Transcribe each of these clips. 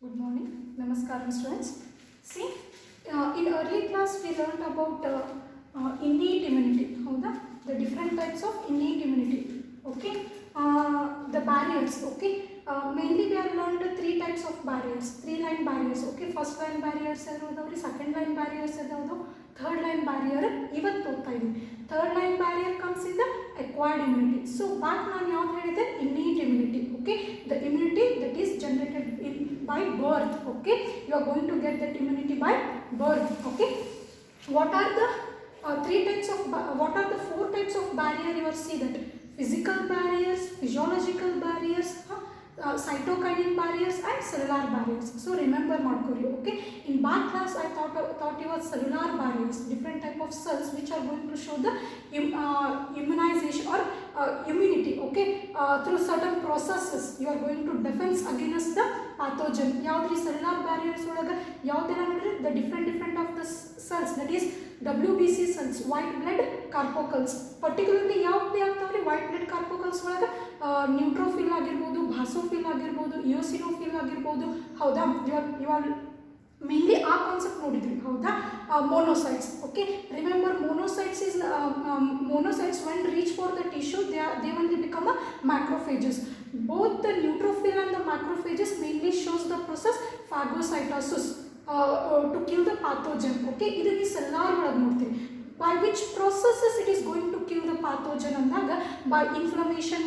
Good morning, Namaskaram students. See, in early class we learned about innate immunity. Howda? The different types of innate immunity. Okay, the barriers. Okay, mainly we have learned three types of barriers, three-line barriers. Okay, first line barriers are second line barriers are third line barrier. Even third line barrier comes in the acquired immunity. So back now innate immunity. Okay, the immunity that is generated by birth. Okay, you are going to get that immunity by birth. Okay, what are the what are the four types of barrier? You will see that physical barriers, physiological barriers, cytokinin barriers and cellular barriers. So remember Madkuri. Okay, in back class I thought you were cellular barriers, different type of cells which are going to show the immunization or immunity. Okay, through certain processes you are going to defense against the pathogen. Yaudri cellular barriers olaga yaudela nodri the different of the cells, that is WBC cells, white blood corpuscles. Particularly ಯಾವ್ದು ಆಗ್ತಾವ್ರಿ white blood corpuscles ಒಳಗ neutrophil ಆಗಿರಬಹುದು, ಭಾಸೋಫಿಲ್ ಆಗಿರಬಹುದು, ಇಯೋಸಿನೋಫಿಲ್ ಆಗಿರಬಹುದು. ಹೌದಾ, ಇವಾಗ mainly ಆ concept ನೋಡಿದ್ರಿ. ಹೌದಾ, monocytes. Okay, remember monocytes is monocytes when reach for the tissue they only become a macrophages. Both the neutrophil and the macrophages mainly shows the process phagocytosis to kill the pathogen. Okay, ಇದು ಈ cellular ಒಳಗೆ ನೋಡ್ತೀವಿ. By which processes it is going to kill the pathogen ಅಂದಾಗ by inflammation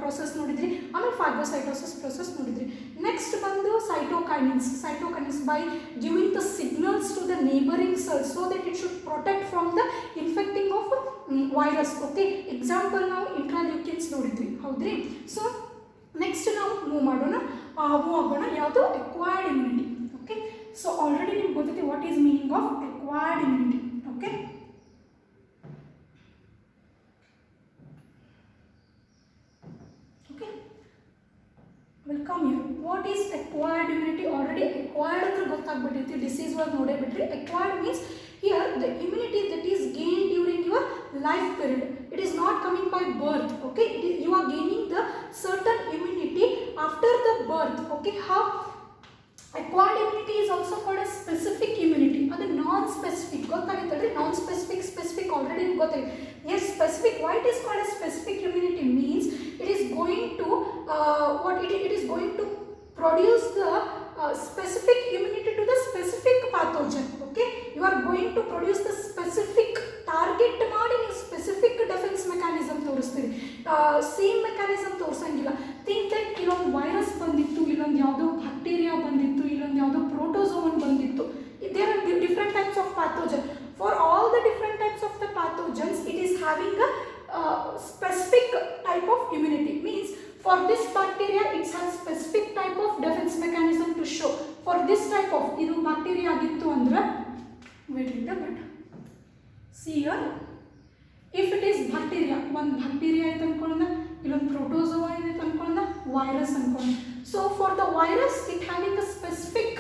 process ನೋಡಿದ್ರಿ, ಆಮೇಲೆ phagocytosis process ನೋಡಿದ್ರಿ. Next ಬಂದು cytokinins by giving the signals to the neighboring cells so that it should protect from the infecting of virus. Okay, example ನಾವು ಇಂಟ್ರಾಲ್ಯೂಕಿನ್ಸ್ ನೋಡಿದ್ರಿ. ಹೌದ್ರಿ. So next ನಾವು move ಆಗೋಣ ಯಾವುದು acquired immunity. Okay, so already ನಿಮ್ಗೆ ಗೊತ್ತೈತಿ what is meaning of acquired immunity. Okay, will come here. What is acquired immunity? Already acquired ಅಂದ್ರೆ ಗೊತ್ತಾಗ್ಬಿಟ್ಟಿರ್ತೀವಿ, disease ಒಳಗೆ ನೋಡೇ ಬಿಟ್ರಿ. Acquired means here the immunity that is gained during your life period. It is not coming by birth. Okay, you are gaining the certain immunity after the birth. Okay, how acquired immunity is also called a specific immunity. ಅದು ನಾನ್ specific ಗೊತ್ತಾಗಿತ್ತಲ್ರಿ. ನಾನ್ specific, specific already ಗೊತ್ತಾಗಿದೆ. Yes, specific. Why it is called a specific immunity means it is going to it is going to produce the specific immunity to the specific pathogen. Okay, you are going to produce the specific target ಮಾಡಿ ನೀವು specific defence mechanism ತೋರಿಸ್ತೀರಿ. Same mechanism ತೋರಿಸಂಗಿಲ್ಲ. Think that ಇಲ್ಲೊಂದು virus ಬಂದಿತ್ತು, ಇಲ್ಲೊಂದು ಯಾವುದೋ bacteria ಬಂದಿತ್ತು, ಇಲ್ಲೊಂದು ಯಾವುದೋ ಪ್ರೋಟೋಸೋವನ್ ಬಂದಿತ್ತು. There are different types of pathogen. For all the different types of the pathogens, it is having a specific type of immunity. Means for this bacteria, it has specific type of defense mechanism to show. For this type of idu bacteria agittu andra, wait a bit. See here, if it is bacteria, one bacteria is ankolna, illond protozoa is ankolna, virus ankolna. So for the virus, it having a specific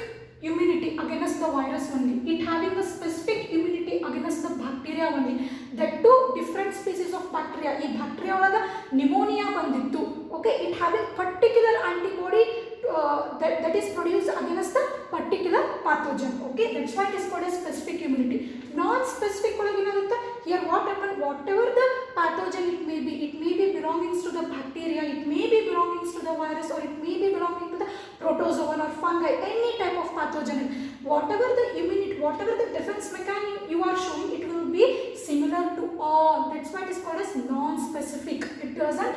immunity against the virus only. It having a specific immunity against the bacteria only. That two different species of bacteria. ಈ bacteria ಒಳಗ pneumonia ಬಂದಿತ್ತು. Okay, it having particular antibody that is produced against the particular pathogen. Okay, that's why it is called a specific immunity. Non-specific ಒಳಗೆ ಏನಾಗುತ್ತೆ? Here what happened? Whatever the pathogen it may be belonging to the bacteria, it may be belonging to the virus, or it may be belonging to the protozoan or fungi, any type of pathogen. Whatever the immunity, whatever the defense mechanism you are showing, it will be similar to all. That's why it is called as non-specific. It doesn't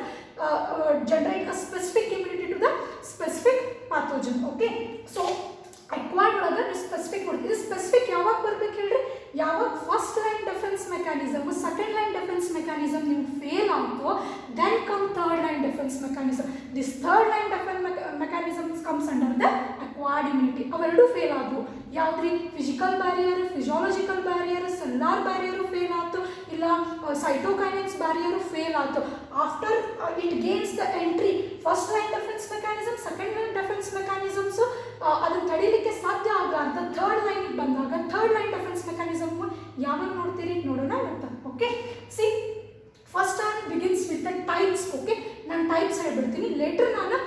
generate a specific immunity to the specific pathogen. Okay, so acquired ಒಳಗೆ specific ಕೊಡ್ತೀವಿ. specific ಯಾವಾಗ ಬರ್ಬೇಕು ಹೇಳ್ರಿ? ಯಾವಾಗ first line defence mechanism, second line defence mechanism ನೀವು fail ಆಯಿತು, then come third line defence mechanism. This third line defence mechanism comes under the acquired immunity. ಅವೆರಡೂ fail ಆದವು. ಯಾವುದ್ರಿ? Physical barrier, physiological barrier, cellular barrier fail ಆಯಿತು, ಇಲ್ಲ cytokinins barrier fail ಆಯಿತು. After it gains the entry first line defence mechanism, second line defence mechanisms ಅದನ್ನು ತಡೀಲಿಕ್ಕೆ ಸಾಧ್ಯ ಆಗಲಾರ್ದ third ಲೈನಿಗೆ ಬಂದಾಗ ಥರ್ಡ್ ಲೈನ್ ಡಿಫೆನ್ಸ್ ಮೆಕ್ಯಾನಿಸಮ್ ಯಾವಾಗ ನೋಡ್ತೀರಿ? ನೋಡೋಣ ಇವತ್ತು. Okay, see first on begins with the types. Okay, ನಾನು ಟೈಪ್ಸ್ ಹೇಳ್ಬಿಡ್ತೀನಿ, ಲೇಟರ್ ನಾನು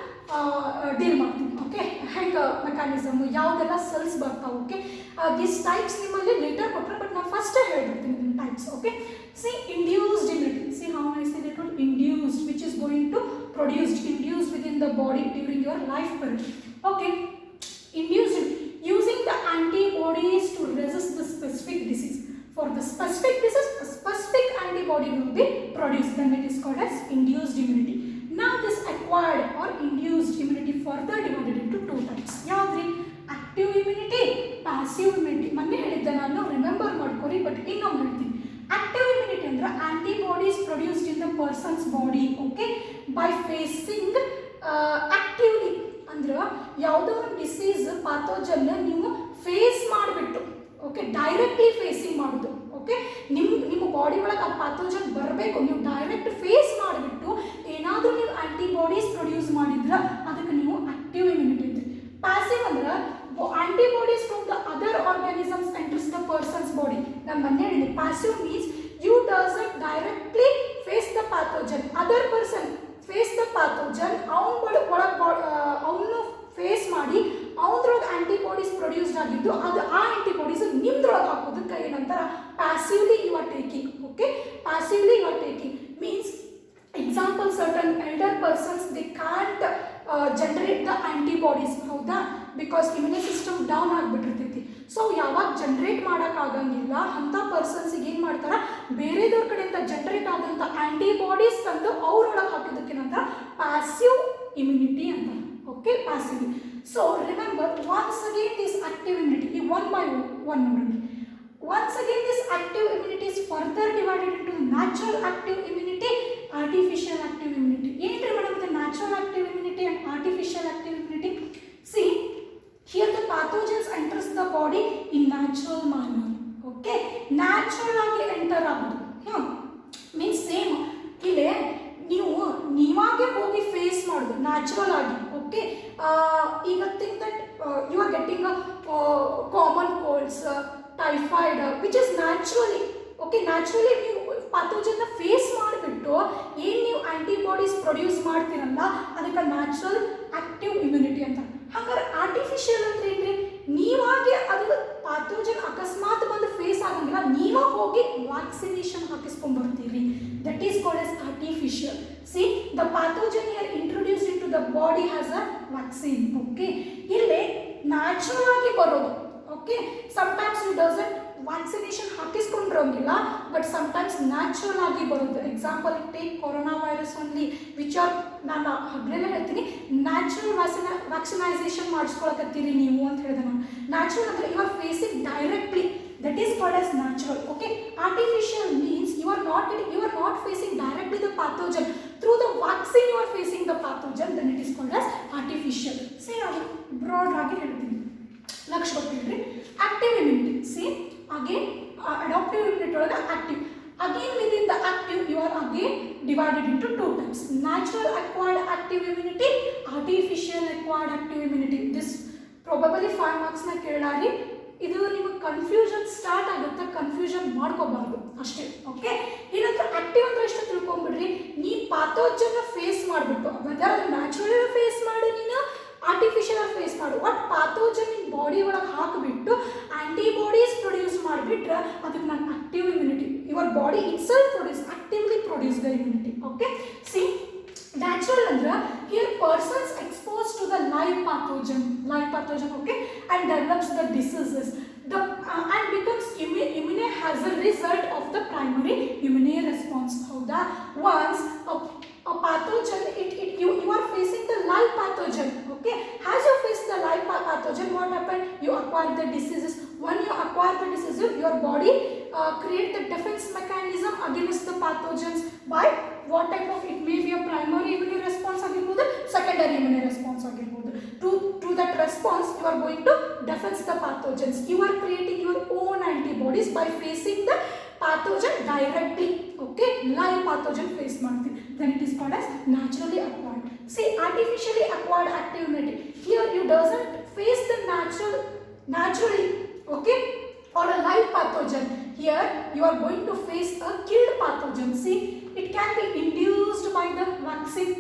ಡೀಲ್ ಮಾಡ್ತೀನಿ. ಓಕೆ ಹೆಂಗೆ ಮೆಕ್ಯಾನಿಸಮ್ ಯಾವುದೆಲ್ಲ ಸೆಲ್ಸ್ ಬರ್ತಾವೆ ಓಕೆ ದಿಸ್ ಟೈಪ್ಸ್ ನಿಮ್ಮಲ್ಲಿ ಲೇಟರ್ ಕೊಟ್ಟರೆ ಬಟ್ ನಾನು ಫಸ್ಟೇ ಹೇಳ್ಬಿಡ್ತೀನಿ ಇದನ್ನ types okay see induced immunity see how I say that word induced which is going to produced induced with in the body during your life period okay induced using the antibodies to resist the specific disease. For the specific disease, a specific antibody will be produced. Then it is called as induced immunity. Now this acquired or induced immunity further divided into two types. Yaudri active immunity, passive immunity. Manne helidde nanu remember madkori but innome ಹೇಳ್ತೀನಿ. Active immunity ಅಂದ್ರೆ antibodies produced in the person's body, okay, by facing actively ಅಂದ್ರೆ ಯಾವುದೋ ಒಂದು disease ಪಾಥೋಜನ್ ನೀವು face ಮಾಡಿಬಿಟ್ಟು okay directly facing ಮಾಡೋದು okay ನಿಮ್ಮ body ಒಳಗೆ ಆ ಪಾಥೋಜನ್ ಬರಬೇಕು ನೀವು ಡೈರೆಕ್ಟ್ ಫೇಸ್ ಮಾಡಿಬಿಟ್ಟು ಏನಾದರೂ ನೀವು ಆಂಟಿಬಾಡೀಸ್ ಪ್ರೊಡ್ಯೂಸ್ ಮಾಡಿದ್ರೆ ಅದಕ್ಕೆ ನೀವು ಆಕ್ಟಿವ್ ಇಮ್ಯುನಿಟಿ ಅಂತೀರಿ ಪ್ಯಾಸಿವ್ ಅಂದ್ರೆ antibodies from the other organisms enters the person's body ನಾನು ಮೊನ್ನೆ ಹೇಳಿದೆ passive means you doesn't directly face the pathogen other person face the pathogen ಅವನು ಫೇಸ್ ಮಾಡಿ ಅವನದ್ರೊಳಗೆ ಆಂಟಿಬಾಡೀಸ್ ಪ್ರೊಡ್ಯೂಸ್ಡ್ ಆಗಿದ್ದು ಅದು ಆ ಆಂಟಿಬಾಡೀಸ್ ನಿಮ್ದ್ರೊಳಗೆ ಹಾಕೋದಕ್ಕೆ ಏನಂತಾರೆ passively you are taking okay passively you are taking means example certain elder persons they can't generate the antibodies ಹೌದಾ because immune system down ಆಗಿಬಿಟ್ಟಿರ್ತೈತಿ ಸೊ ಯಾವಾಗ ಜನರೇಟ್ ಮಾಡೋಕ್ಕಾಗಂಗಿಲ್ಲ ಅಂಥ ಪರ್ಸನ್ಸಿಗೆ ಏನು ಮಾಡ್ತಾರೆ ಬೇರೆದವ್ರ ಕಡೆಯಿಂದ ಜನರೇಟ್ ಆದಂಥ ಆಂಟಿಬಾಡೀಸ್ ತಂದು ಅವ್ರೊಳಗೆ ಹಾಕೋದಕ್ಕೇನಂತ ಪ್ಯಾಸಿವ್ immunity ಅಂತಾರೆ okay passive so remember once again this active immunity one by one ನೋಡಿ once again this active immunity is further divided into natural active immunity artificial active immunity ಏನ್ರಿ madam the natural active immunity and artificial active immunity see here the pathogens enters the body in natural manner okay natural ಆಗಿ enter ಆಗೋದು means same ಇಲ್ಲಿ ನೀವಾಗೆ ಹೋಗಿ face ಮಾಡೋದು natural ಆಗಿ okay ಈಗ think that you are getting common colds typhoid which is naturally okay naturally ನೀವು ಪಾಥೋಜನ್ನ ಫೇಸ್ ಮಾಡಿಬಿಟ್ಟು ಏನು ನೀವು ಆಂಟಿಬಾಡೀಸ್ ಪ್ರೊಡ್ಯೂಸ್ ಮಾಡ್ತೀರಲ್ಲ ಅದಕ್ಕೆ ನ್ಯಾಚುರಲ್ ಆಕ್ಟಿವ್ ಇಮ್ಯುನಿಟಿ ಅಂತ ಹಾಗಾದ್ರೆ ಆರ್ಟಿಫಿಷಿಯಲ್ ಅಂದ್ರೆ ಏನ್ರಿ ನೀವಾಗೆ ಅದು ಪಾಥೋಜನ್ ಅಕಸ್ಮಾತ್ ಬಂದು ಫೇಸ್ ಆಗಂಗಿಲ್ಲ ನೀವೇ ಹೋಗಿ ವ್ಯಾಕ್ಸಿನೇಷನ್ ಹಾಕಿಸ್ಕೊಂಡ್ಬರ್ತೀರಿ that is called as artificial see the pathogen are introduced into the body has a vaccine okay ಇಲ್ಲಿ ನ್ಯಾಚುರಲ್ ಆಗಿ ಬರೋದು okay sometimes you doesn't vaccination ಹಾಕಿಸ್ಕೊಂಡಿರೋಂಗಿಲ್ಲ ಬಟ್ ಸಮ್ಟೈಮ್ಸ್ ನ್ಯಾಚುರಲ್ ಆಗಿ ಬರೋದು example take corona virus only which are ನಾನು ಹಗಲೆಲ್ಲ ಹೇಳ್ತೀನಿ natural ವ್ಯಾಕ್ಸಿನೈಸೇಷನ್ ಮಾಡಿಸ್ಕೊಳಕತ್ತೀರಿ ನೀವು ಅಂತ ಹೇಳಿದೆ ನಾನು ನ್ಯಾಚುರಲ್ ಅಂದರೆ you are facing directly that is called as natural okay artificial means you are not facing directly the pathogen through the vaccine you are facing the pathogen then it is called as artificial see adu broad agi ಹೇಳ್ತೀನಿ lakh ಕೊಟ್ಟಿದ್ರಿ active immunity see again adaptive immunity ಒಳಗೆ active again within the active you are again divided into two types natural acquired active immunity artificial acquired active immunity this probably 5 marks na ಕೇಳಾರಿ ಇದು ನಿಮಗೆ confusion start ಆಗುತ್ತೆ confusion ಮಾಡ್ಕೋಬಾರ್ದು ಅಷ್ಟೇ okay ಏನಂದ್ರೆ active ಅಂದ್ರೆ ಎಷ್ಟು ತಿಳ್ಕೊಂಬಿಡ್ರಿ ನೀ ಪಾಥೋಜನ್ನ ಫೇಸ್ ಮಾಡಿಬಿಟ್ಟು ವೆದರ್ ನ್ಯಾಚುರಲ್ ಫೇಸ್ ಮಾಡು ನೀನು ಆರ್ಟಿಫಿಷಿಯಲ್ ಫೇಸ್ ಮಾಡು ಒಟ್ ಪಾಥೋಜನ್ ನಿನ್ನ ಬಾಡಿ ಒಳಗೆ ಹಾಕಿಬಿಟ್ಟು ಆಂಟಿಬಾಡೀಸ್ ಪ್ರೊಡ್ಯೂಸ್ ಮಾಡಿಬಿಟ್ರೆ ಅದಕ್ಕೆ ನಾನು active immunity your body it self produce actively produce the immunity okay C natural andra here persons exposed to the live pathogen okay and develops the diseases and becomes immune as a result of the primary immune response howda once a pathogen you are facing the live pathogen okay as you face the live pathogen what happened you acquire the diseases when you acquire the diseases your body create the defense mechanism against the pathogens by what type of it may be a primary immune response agirbodu secondary immune response agirbodu to that response you are going to defense the pathogens you are creating your own antibodies by facing the pathogen directly okay live pathogen face ಮಾಡ್ತೀವಿ then it is called as naturally acquired see artificially acquired active immunity here you doesn't face the naturally okay or a live pathogen here you are going to face a killed pathogen see it can be induced by the vaccine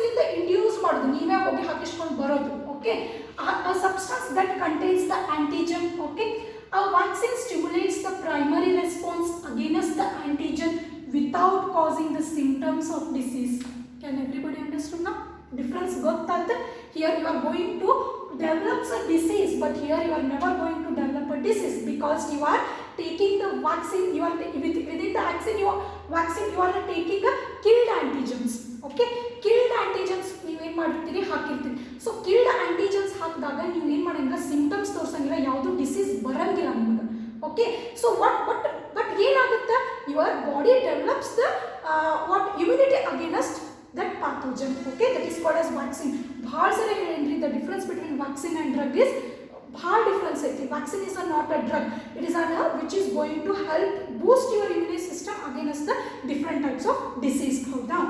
ಇಂದ induce ಮಾಡೋದು ನೀವೇ ಹೋಗಿ ಹಾಕಿಸ್ಕೊಂಡು ಬರೋದು Okay, a substance that contains the antigen. Okay, a vaccine stimulates the primary response against the antigen without causing the symptoms of disease. Can everybody understand now? Difference ಗೊತ್ತಾಯ್ತು. Here you are going to develop a disease, but here you are never going to develop a disease because you are taking the vaccine. You are within the vaccine. You are taking the killed antigens. Okay, killed antigens ನೀವು ಏನು ಮಾಡಿರ್ತೀರಿ ಹಾಕಿರ್ತೀರಿ. So killed antigens ಹಾಕಿದಾಗ ನೀವು ಏನು ಮಾಡಂಗಿಲ್ಲ, symptoms ತೋರಿಸಂಗಿಲ್ಲ, ಯಾವುದು disease ಬರಂಗಿಲ್ಲ ನಿಮಗೆ. Okay, so but ಏನಾಗುತ್ತೆ, your body develops the immunity against that pathogen. Okay, that is called as vaccine. ಭಾಳ ಸರಿ ಹೇಳಿದ್ರಿ, the difference between vaccine and drug is ಭಾಳ ಡಿಫ್ರೆನ್ಸ್ ಐತಿ. Vaccine is not a drug, it is an herb which is going to help boost your immune system against the different types of disease. ಹೌದಾ?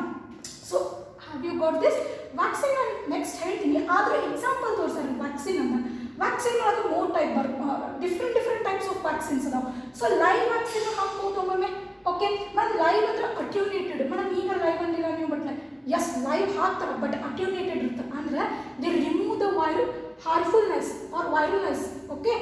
So have you got this? Vaccine next ಹೇಳ್ತೀನಿ, ಆದರೆ example ತೋರಿಸ್ತಾರೆ vaccine ಅಂತ. Vaccine ಒಳಗೆ 3 type different types of vaccines ಅದಾವೆ. So live vaccine ಹಾಕ್ಬೋದು ಒಮ್ಮೊಮ್ಮೆ. Okay, ನಾನು ಲೈವ್ ಅಂದ್ರೆ ಅಟ್ಯೂನೇಟೆಡ್, ಮೇಡಮ್ ಈಗ ಲೈವ್ ಅಂದಿಲ್ಲ ನೀವು, ಬಟ್ ಎಸ್ ಲೈವ್ ಹಾಕ್ತಾರೆ, ಬಟ್ ಅಟ್ಯೂನೇಟೆಡ್ ಇರ್ತದೆ. ಅಂದ್ರೆ they remove the harmfulness or viralness. Okay,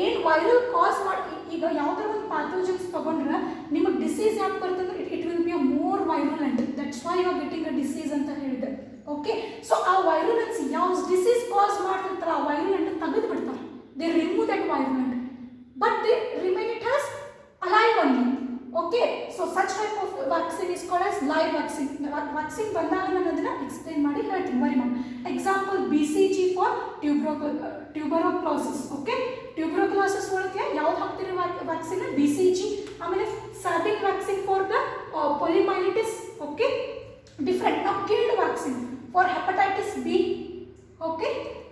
ಏನು ವೈರಲ್ ಕಾಸ್ ಮಾಡಿ, ಈಗ ಯಾವುದೇ ಒಂದು ಪ್ಯಾಥೋಜನ್ಸ್ ತಗೊಂಡ್ರೆ ನಿಮಗೆ ಡಿಸೀಸ್ ಯಾಕೆ ಬರ್ತಂದ್ರೆ it will be a more virulent, that's why you are getting a disease ಅಂತ ಹೇಳಿದೆ. ಓಕೆ, ಸೊ ಆ ವೈರುಲೆನ್ಸ್ ಯಾವ ಡಿಸೀಸ್ ಕಾಸ್ ಮಾಡ್ತಿರ್ತಾರೆ ಆ ವೈರುಲೆಂಟ್ ತೆಗೆದು ಬಿಡ್ತಾರೆ. They remove that virulent, but they remain it has alive only. Okay, so such type of vaccine is called as live vaccine. Vaccine ಬಂದಾಗ ನಾನು ಅದನ್ನು ಎಕ್ಸ್ಪ್ಲೇನ್ ಮಾಡಿ ಹೇಳ್ತೀನಿ. ಬರಿ ma'am, example BCG for tuberculosis. Okay, tuberculosis ಒಳಗೆ ಯಾವ್ದು ಹಾಕ್ತಿರೋ vaccine? BCG. ಆಮೇಲೆ Sabin vaccine for the poliomyelitis. Okay, different. ನಾವು killed vaccine for hepatitis B. Okay,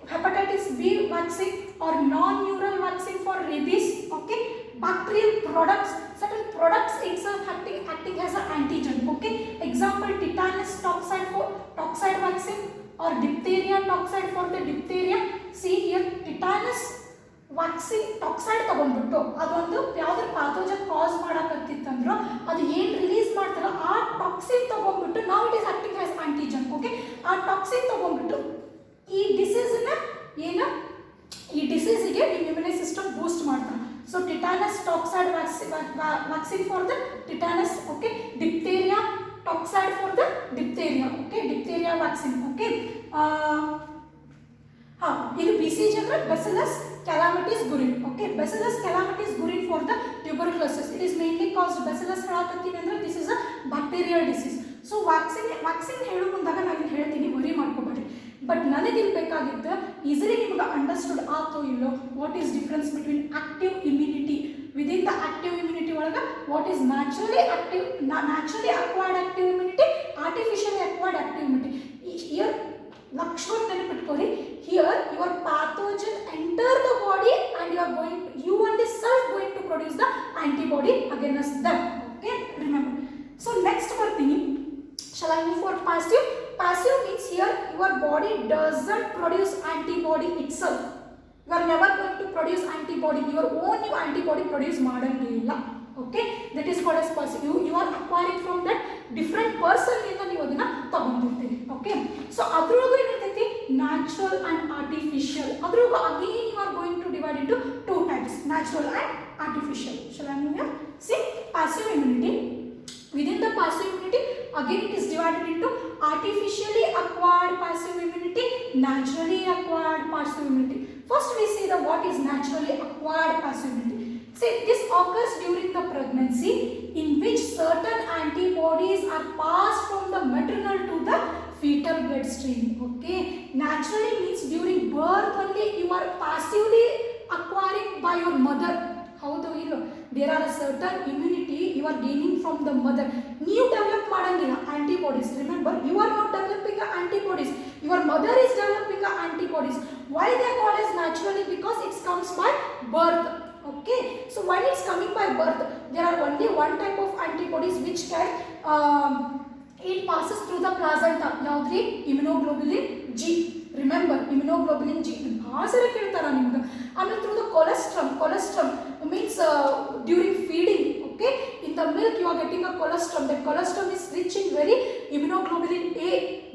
hepatitis B vaccine or non-neural vaccine for rabies. Okay, bacterial products, certain products itself acting as an antigen. Okay, example tetanus toxide vaccine or diphtheria toxide for the diphtheria. See here, tetanus vaccine toxide ತಗೊಂಡ್ಬಿಟ್ಟು ಅದೊಂದು ಯಾವ್ದಾದ್ರು pathogen ಕಾಸ್ ಮಾಡಕತ್ತಿತ್ತಂದ್ರೆ ಅದು ಏನು release ಮಾಡ್ತಾರೋ ಆ toxin ತಗೊಂಡ್ಬಿಟ್ಟು ನಾವು it is acting as antigen. Okay, ಆ ಟಾಕ್ಸಿನ್ ತಗೊಂಡ್ಬಿಟ್ಟು ಈ ಡಿಸೀಸ್ನ ಈ ಡಿಸೀಸಿಗೆ ನಿಮ್ಮ ಇಮ್ಯುನಿ ಸಿಸ್ಟಮ್ ಬೂಸ್ಟ್ ಮಾಡ್ತಾರೆ. So tetanus toxoid vaccine for the tetanus. Okay, diphtheria toxoid for the diphtheria. Okay, diphtheria vaccine. Okay, ಇದು BCG ಅಂದ್ರೆ bacillus Calmette Guerin. Okay, bacillus Calmette Guerin for the tuberculosis. It is mainly caused bacillus ಹೇಳಕತ್ತೀನಿ ಅಂದ್ರೆ this is a bacterial disease. So vaccine ಹೇಳೋ ಮುಂದಾಗ ನಾನು ಹೇಳ್ತೀನಿ, worry ಮಾಡ್ಕೋಬೇಡಿ. But ನನಗಿಲ್ಲಿ ಬೇಕಾಗಿದ್ದು ಈಸಿಲಿ ನಿಮ್ಗೆ ಅಂಡರ್ಸ್ಟುಡ್ ಆತೋ ಇಲ್ಲೋ, what is difference between active immunity, within the active immunity ಒಳಗೆ what is naturally acquired active immunity, artificially acquired active immunity. Here ಲಕ್ಷಣ ನೆನಪಿಟ್ಕೊಳ್ಳಿ, here your pathogen enter the body and you only self going to produce the antibody against them. Okay, remember. So next ಬರ್ತೀನಿ, shall I move for passive? Passive means here your body doesn't produce antibody itself. You are never going to produce antibody. Your own new antibody produce ಮಾಡಂಗಿಲ್ಲ. Okay, that is called as passive. You are acquiring from that different person ಇಂದ ನೀವು ಅದನ್ನ ತಗೊಂಡಿರ್ತೀರಿ. Okay, so ಅದ್ರೊಳಗೆ ಏನಿರ್ತೈತಿ natural and artificial. ಅದ್ರೊಳಗೆ again you are going to divide into 2 types, natural and artificial. Shall I move here? See, passive immunity. Within the passive immunity, again it is divided into artificially acquired passive immunity, naturally acquired passive immunity. First we see the what is naturally acquired passive immunity. See, this occurs during the pregnancy in which certain antibodies are passed from the maternal to the fetal bloodstream. Okay, naturally means during birth only you are passively acquiring by your mother. ಹೌದು ಇಲ್ಲೋ, there are a certain immunity you are gaining from the mother. ನೀವು develop ಮಾಡಂಗಿಲ್ಲ antibodies. Remember, you are not developing antibodies, your mother is developing antibodies. Why they call as naturally? Because it comes by birth. Okay, so when it's coming by birth, there are only one type of antibodies which can it passes through the placenta. ಯಾವ್ದ್ರಿ? immunoglobulin G. Remember, immunoglobulin G ಭಾಳ ಸರಿ ಕೇಳ್ತಾರ ನಿಮ್ಗೆ. ಆಮೇಲೆ through the colostrum means during feeding. Okay, in the milk you are getting a colostrum. That colostrum is rich in very immunoglobulin A,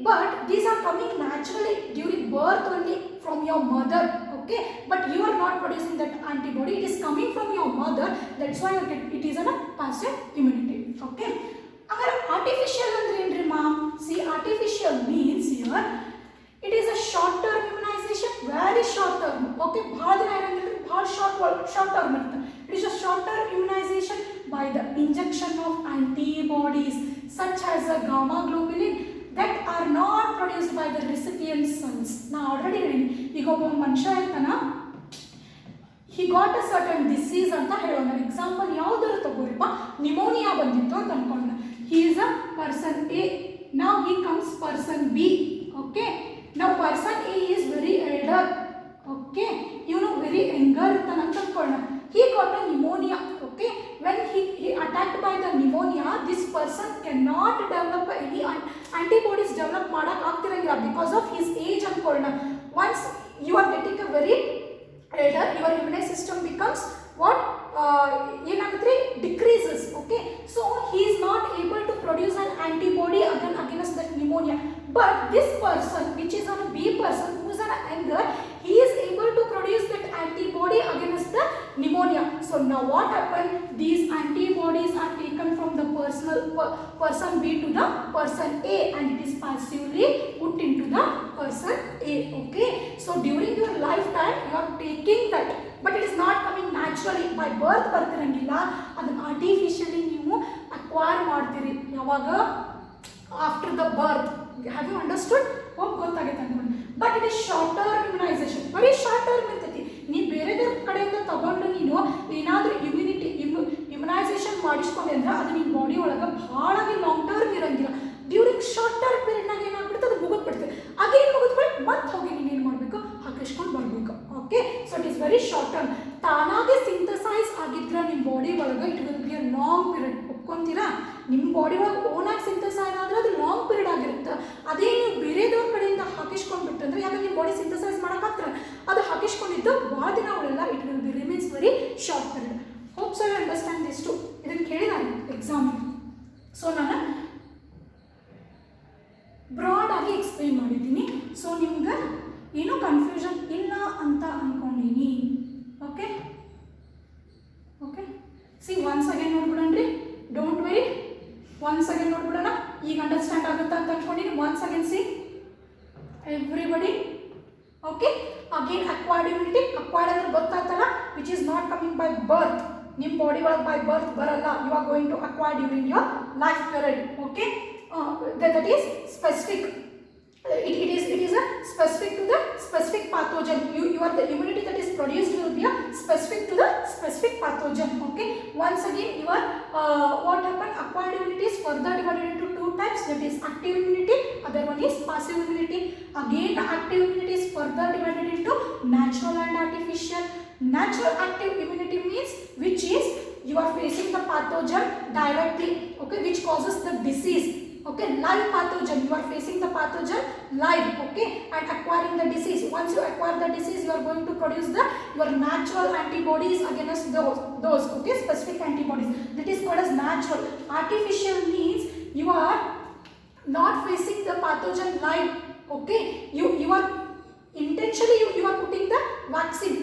but these are coming naturally during birth only from your mother. Okay, but you are not producing that antibody. It is coming from your mother. That's why it is a passive immunity. Okay. Artificial ಅಂದ್ರೆ ಏನ್ರಿ ma'am? See, artificial means here it is a short term immunization, very short term. Okay, ಭಾಳ ದಿನ ಇರಂಗಿಲ್ಲ, ಭಾಳ short term ಇರುತ್ತೆ. It is a short term immunization by the injection of antibodies such as a gamma globulin that are not produced by the recipient cells. Now already ಹೇಳಿನಿ, ಈಗ ಒಬ್ಬ ಮನುಷ್ಯ ಇರ್ತಾನ, he got a certain disease ಅಂತ ಹೇಳೋಣ. Example ಯಾವ್ದಾದ್ರು ತಗೋರಿಪ್ಪ, pneumonia ಬಂದಿತ್ತು ಅಂತ ಅನ್ಕೊಂಡ. He is a person A. Now he comes person B. Okay. Now person A is very elder. Okay. You know, very younger ಅಂತ ಅನ್ಕೊಂಡ. He got a pneumonia. Okay. When he attacked by the pneumonia, this person cannot develop any antibodies develop ಮಾಡಕ್ ಆಗ್ತಿರಂಗಿಲ್ಲ because of his age ಅನ್ಕೊಂಡ. Once you are getting a very elder, your immune system becomes what? Decreases. Okay, so he is not able to produce an antibody against that pneumonia. But this person, which is on a B person, who is on a younger, he is able to produce that antibody against the pneumonia. So now what happened? These antibodies are taken from the person B to the person A, and it is passively put into the person A. Okay, so during your lifetime you are taking that, but it is not coming naturally by birth ಬರ್ತಿರಂಗಿಲ್ಲ, ಅದನ್ನು artificially ನೀವು acquire ಮಾಡ್ತೀರಿ. ಯಾವಾಗ? After the birth. Have you understood? ಹೋಗಿ ಗೊತ್ತಾಗೈತೆ ಅನ್ಕೊಂಡು. But it is short term immunisation, very short term ಇರ್ತೈತಿ. ನೀವು ಬೇರೆದ್ರ ಕಡೆಯಿಂದ ತಗೊಂಡು ನೀನು ಏನಾದರೂ ಇಮ್ಯುನೈಸೇಷನ್ ಮಾಡಿಸ್ಕೊಂಡೆ ಅಂದ್ರೆ ಅದು ನಿಮ್ಮ ಬಾಡಿ ಒಳಗೆ ಭಾಳ ಲಾಂಗ್ ಟರ್ಮ್ ಇರಂಗಿಲ್ಲ. ಡ್ಯೂರಿಂಗ್ ಶಾರ್ಟ್ ಟರ್ಮ್ ಪೀರಿಯಡ್ನಾಗ ಏನಾಗ್ಬಿಡುತ್ತೆ, ಅದು ಮುಗಿದ್ಬಿಡ್ತದೆ. ಅಗೇನು ಮುಗಿದ್ಬಿಟ್ಟು ಮತ್ತೆ ಹೋಗಿ ನೀನು ಏನು ಮಾಡಬೇಕು, ಹಾಕಿಸ್ಕೊಂಡು ಬರಬೇಕು. Okay, so it is very short term. ತಾನಾಗೆ ಸಿಂಥಸೈಸ್ ಆಗಿದ್ರೆ ನಿಮ್ಮ ಬಾಡಿ ಒಳಗೆ it will be a long period. ಒಪ್ಕೊಂತೀರಾ? ನಿಮ್ಮ ಬಾಡಿ ಒಳಗೆ ಓನಾಗಿ ಸಿಂಥಸೈಸ್ ಆದರೆ ಅದು ಲಾಂಗ್ ಪೀರಿಯಡ್ ಆಗಿರುತ್ತೆ. ಅದೇ ನೀವು ಬೇರೆದವ್ರ ಕಡೆಯಿಂದ ಹಾಕಿಸ್ಕೊಂಡ್ಬಿಟ್ಟು ಅಂದರೆ ಯಾಕಂದ್ರೆ ನಿಮ್ಮ ಬಾಡಿ ಸಿಂಥಸೈಸ್ ಮಾಡೋಕ್ಕಾಗ್ತಾರೆ, ಅದು ಹಾಕಿಸ್ಕೊಂಡಿದ್ದು ಭಾಳ ದಿನ ಅವಳೆಲ್ಲ it will be remains very short period. Hope so you understand this too. ಇದನ್ನು ಕೇಳಿದಾರೆ ಎಕ್ಸಾಮ್. ಸೊ ನಾನು ಬ್ರಾಡ್ ಆಗಿ ಎಕ್ಸ್ಪ್ಲೈನ್ ಮಾಡಿದ್ದೀನಿ. ಸೊ ನಿಮ್ಗೆ ಏನೂ ಕನ್ಫ್ಯೂಷನ್ ಇಲ್ಲ ಅಂತ ಅಂದ್ಕೊಂಡೀನಿ. Okay okay, see once again ನೋಡ್ಬಿಡೋಣ್ರಿ. ಡೋಂಟ್ ವೆರಿ, ಒನ್ಸ್ ಅಗೇನ್ ನೋಡ್ಬಿಡೋಣ. ಈಗ ಅಂಡರ್ಸ್ಟ್ಯಾಂಡ್ ಆಗುತ್ತಾ ಅಂತ ಅಂದ್ಕೊಂಡಿನಿ. Once again see everybody. Okay, again acquired immunity. Acquired ಅಂದ್ರೆ ಗೊತ್ತಾಗ್ತಲ್ಲ, which is not coming by birth. ನಿಮ್ಮ ಬಾಡಿ ಒಳಗೆ ಬೈ ಬರ್ತ್ ಬರಲ್ಲ. You are going to acquire during your life period. Okay, that is specific. It is a specific to the specific pathogen. You are the immunity that is produced will be a specific to the specific pathogen. Okay, once again your what happened, acquired immunity is further divided into two types, that is active immunity, other one is passive immunity. Again the active immunity is further divided into natural and artificial. Natural active immunity means which is you are facing the pathogen directly, okay, which causes the disease. Okay, live pathogen, you are facing the pathogen live, okay, and acquiring the disease. Once you acquire the disease, you are going to produce your natural antibodies against those okay, specific antibodies. That is called as natural. Artificial means you are not facing the pathogen live. Okay, you are intentionally you are putting the vaccine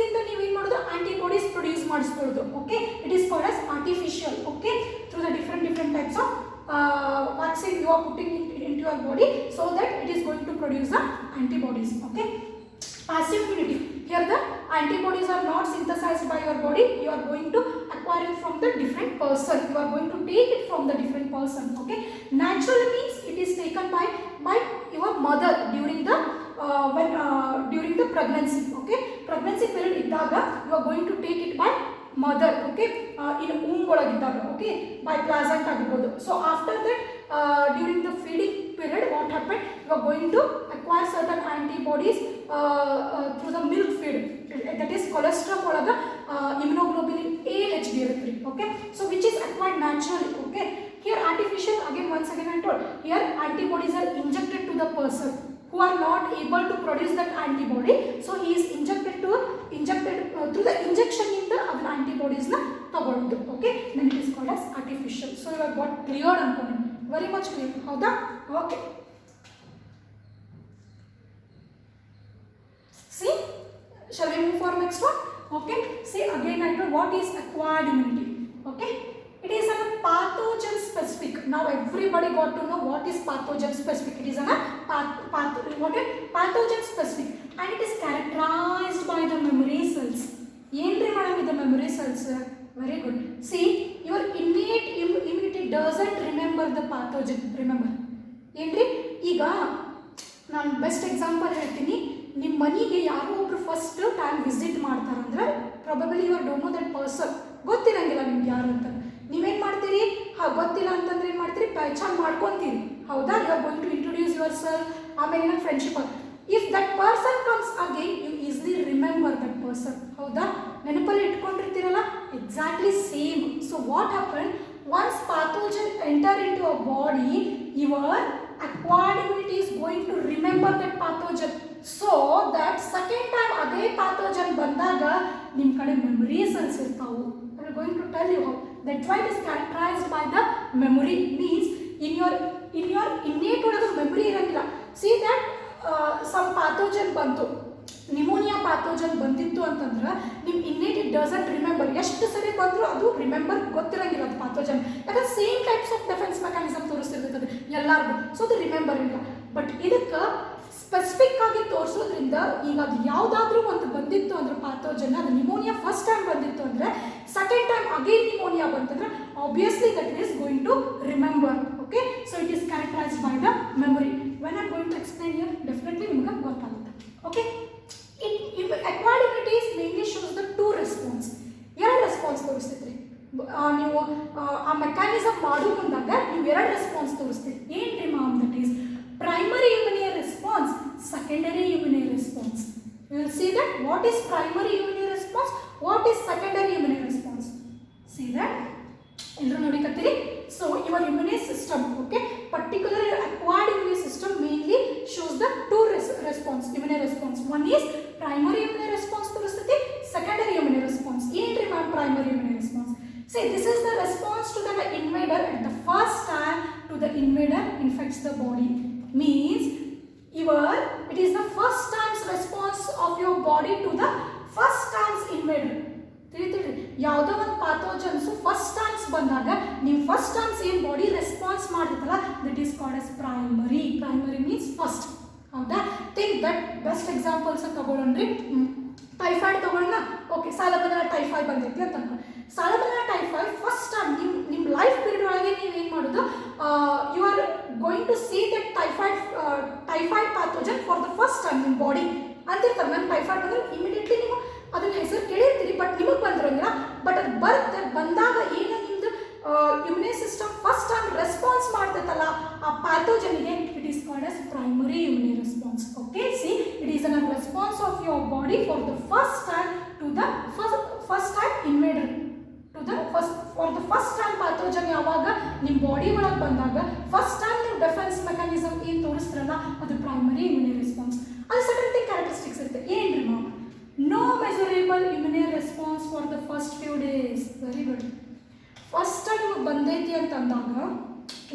ನಿಂದ ನೀವು ಏನು ಮಾಡೋದು, antibodies produce ಮಾಡಿಸ್ಕೊಳ್ಳೋದು. Okay, it is called as artificial. Okay, through the different types of vaccine you are putting into your body so that it is going to produce the antibodies. Okay, passive immunity, here the antibodies are not synthesized by your body, you are going to acquire it from the different person, you are going to take it from the different person. Okay, natural means it is taken by your mother during the during the pregnancy. Okay, pregnancy period iddaga you are going to take it by mother. Okay, in womb ಒಳಗಿದ್ದಾಗ, okay, by placenta ಆಗಿರ್ಬೋದು. So after that during the feeding period what happened, you are going to acquire certain antibodies through the milk feed, that is colostrum ಒಳಗ immunoglobulin A HB ಇರುತ್ತೆ. Okay, so which is acquired naturally. Okay, here artificial, again once again I told, here antibodies are injected to the person who are not able to produce that antibody, so he is injected through the injection in the other antibodies na ತಗೊಳ್ಳೋದು. Okay, then it is called as as artificial. So you have got cleared ಅನ್ಕೊಂಡು very much clear. ಹೌದಾ? Okay. See, shall we move for next one? Okay. See again I know what is acquired immunity. Okay. It is a pathogen specific. Now everybody got to know what is pathogen specific. It is a pathogen specific, and it is characterized by the memory cells. Yenri madam with the memory cells. Very good. See, your innate immunity doesn't remember the pathogen. Remember. Yenri iga ನಾನು best example ಹೇಳ್ತೀನಿ. ನಿಮ್ಮ ಮನೆಗೆ ಯಾರೋ ಒಬ್ರು first time visit ಮಾಡ್ತಾರಂದ್ರೆ probably you are don't know that person, ಗೊತ್ತಿರಂಗಿಲ್ಲ ನಿಮ್ಗೆ ಯಾರು ಅಂತ. ನೀವೇನು ಮಾಡ್ತೀರಿ? ಗೊತ್ತಿಲ್ಲ ಅಂತಂದ್ರೆ ಏನು ಮಾಡ್ತೀರಿ? ಪಹಚಾನ್ ಮಾಡ್ಕೊತೀರಿ. ಹೌದಾ? You are going to introduce yourself, ಆಮೇಲೆ ನನ್ನ friendship. If that person comes again you easily remember that person. ಹೌದಾ? ನೆನಪಲ್ಲಿ ಇಟ್ಕೊಂಡಿರ್ತೀರಲ್ಲ, exactly same. So what happen, once pathogen enter into a body, your acquired immunity is going to remember that pathogen, so that second time ಅದೇ pathogen ಬಂದಾಗ ನಿಮ್ಮ ಕಡೆ memory cells ಇರ್ತಾವು. I am going to tell you how. That's why it is characterized by the memory. Means in your innate ಒಳಗೆ memory ಇರಂಗಿಲ್ಲ. See that some pathogen ಬಂತು, pneumonia pathogen ಬಂದಿತ್ತು ಅಂತಂದ್ರೆ ನಿಮ್ಮ ಇನ್ನೇಟ್ ಇಟ್ ಡಸಂಟ್ ರಿಮೆಂಬರ್. ಎಷ್ಟು ಸರಿ ಬಂದರೂ ಅದು ರಿಮೆಂಬರ್ ಗೊತ್ತಿರಂಗಿಲ್ಲ ಅದು ಪ್ಯಾಥೋಜನ್. ಯಾಕಂದ್ರೆ same types of defence mechanism ತೋರಿಸ್ತಿರ್ತದೆ ಎಲ್ಲರಿಗೂ. ಸೊ ಅದು ರಿಮೆಂಬರ್ ಇಲ್ಲ. ಬಟ್ ಇದಕ್ಕೆ ಸ್ಪೆಸಿಫಿಕ್ ಆಗಿ ತೋರಿಸೋದ್ರಿಂದ ಈಗ ಅದು ಯಾವುದಾದ್ರೂ ಒಂದು ಬಂದಿತ್ತು ಅಂದ್ರೆ ಪ್ಯಾಥೋಜನ್, ಅದು ನಿಮೋನಿಯಾ ಫಸ್ಟ್ ಟೈಮ್ ಬಂದಿತ್ತು ಅಂದರೆ ಸೆಕೆಂಡ್ ಟೈಮ್ ಅಗೇನ್ ನಿಮೋನಿಯಾ ಬಂತಂದ್ರೆ obviously that is going to remember. Okay, so it is characterised by the memory. When I going to explain here definitely ನಿಮ್ಗೆ ಗೊತ್ತಾಗುತ್ತೆ. Okay, acquired immunity mainly shows the two response. ಎರಡು response ತೋರಿಸ್ತೈತ್ರಿ. ನೀವು ಆ mechanism ಮಾಡೋ ಮುಂದಾಗ ನೀವು ಎರಡು ರೆಸ್ಪಾನ್ಸ್ ತೋರಿಸ್ತೀರಿ. ಏನ್ರಿ ma'am? That is primary immune response, secondary immune response. You will see that what is primary immune response, what is secondary immune response. See that ಎಲ್ಲರೂ ನೋಡಿಕತ್ತೀರಿ. So your immune system, okay, particular acquired immune system mainly shows the two response, immune response. One is primary immune response ತೋರಿಸ್ತೈತಿ, secondary immune response. ಏನ್ರಿ ma'am primary immune response? See, this is the response to the invader at the first time to the invader infects the body. Means it is the first time's response of your body to the first time's invader. ತಿಳಿತೀರಿ, ಯಾವುದೋ ಒಂದು pathogens first times ಬಂದಾಗ ನೀವು first times ಏನು body response ಮಾಡ್ತಿತ್ತಲ್ಲ that is called as primary. Primary means first. ಹೌದಾ? Think that best examples ತಗೊಳ್ಳೋಣ್ರಿ. Typhoid ತಗೊಳ್ಳೋಣ. ಓಕೆ, ಸಾಲಬಲ್ಲ ಟೈಫಾಯ್ಡ್ ಬಂದೈತಿ ಅಂತ ಅನ್ಕೊಂಡು, ಸಾಲಬಲ್ಲ ಟೈಫಾಯ್ಡ್ ಫಸ್ಟ್ ಟೈಮ್ ನಿಮ್ಮ ಲೈಫ್ ಪೀರಿಯಡ್ ಒಳಗೆ ನೀವೇನು ಮಾಡೋದು, you are going to see that typhoid pathogen for the first time ನಿಮ್ಮ ಬಾಡಿ ಅಂತಿರ್ತಾರೆ. ನಾನು ಟೈಫಾಯ್ಡ್ ಅಂದರೆ ಇಮಿಡಿಯೇಟ್ಲಿ ನೀವು ಅದನ್ನ ಹೆಸರು ಕೇಳಿರ್ತೀರಿ, ಬಟ್ ನಿಮಗೆ ಬಂದಿರೋಂಗಿಲ್ಲ. ಬಟ್ ಅದು ಬಂದಾಗ ಏನು ನಿಮ್ಮದು immune system first time response ಮಾಡ್ತೈತಲ್ಲ ಆ ಪ್ಯಾಥೋಜನ್ಗೆ, it is called as primary immune response. Okay, see it is an response of your body for the first time to the first time invader, to the for the first time pathogen ಯಾವಾಗ ನಿಮ್ಮ body ಒಳಗೆ ಬಂದಾಗ first time ನೀವು defence mechanism ಏನು ತೋರಿಸ್ತಿರಲ್ಲ ಅದು primary immune response. ಅದು certain characteristics ಇರುತ್ತೆ. ಏನ್ರಿ ma'am? No measurable immune response for the first few days. Very good. First time ನಿಮಗೆ ಬಂದೈತಿ ಅಂತಂದಾಗ